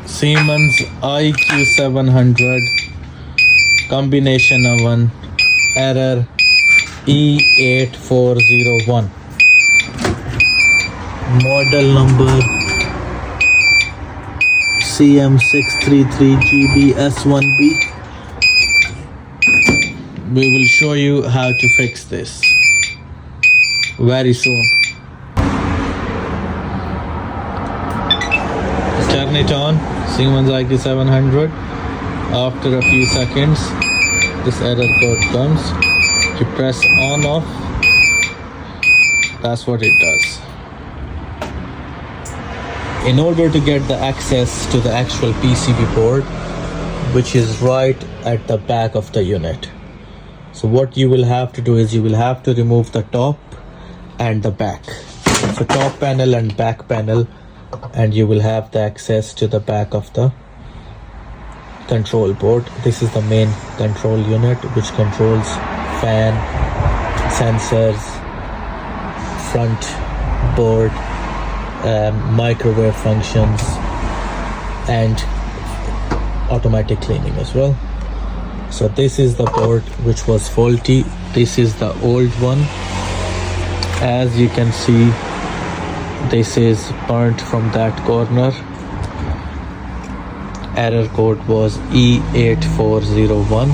Siemens IQ700 combination oven, error E8401, model number CM633GB-S1B. We will show you how to fix this very soon. Turn it on, Siemens IQ700. After a few seconds, this error code comes. You press on off. That's what it does. In order to get the access to the actual PCB board, which is right at the back of the unit, so what you will have to do is you will have to remove the top and the back. So top panel and back panel, and you will have the access to the back of the control board. This is the main control unit which controls fan, sensors, front board, microwave functions, and automatic cleaning as well. So this is the board which was faulty. This is the old one. As you can see, this is burnt from that corner. Error code was E8401.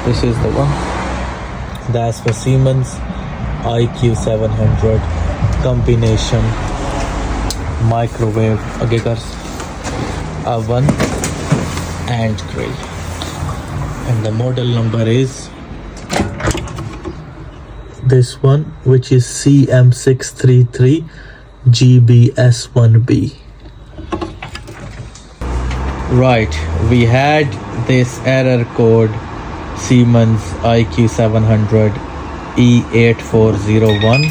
This is the one. That's for Siemens IQ700 combination microwave oven and grill. And the model number is this one, which is CM633GB-S1B. Right, we had this error code Siemens IQ700 E8401.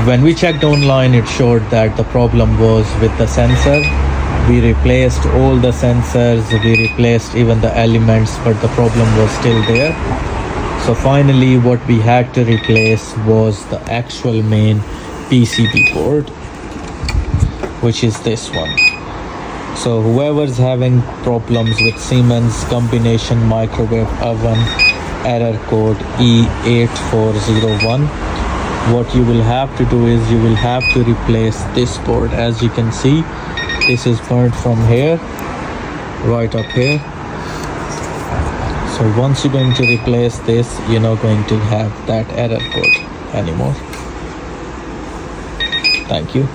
When we checked online, it showed that the problem was with the sensor. We replaced all the sensors, we replaced even the elements, but the problem was still there. So finally what we had to replace was the actual main PCB board, which is this one. So whoever's having problems with Siemens combination microwave oven, error code E8401, what you will have to do is you will have to replace this board. As you can see, this is burnt from here right up here. So once you're going to replace this, you're not going to have that error code anymore. Thank you.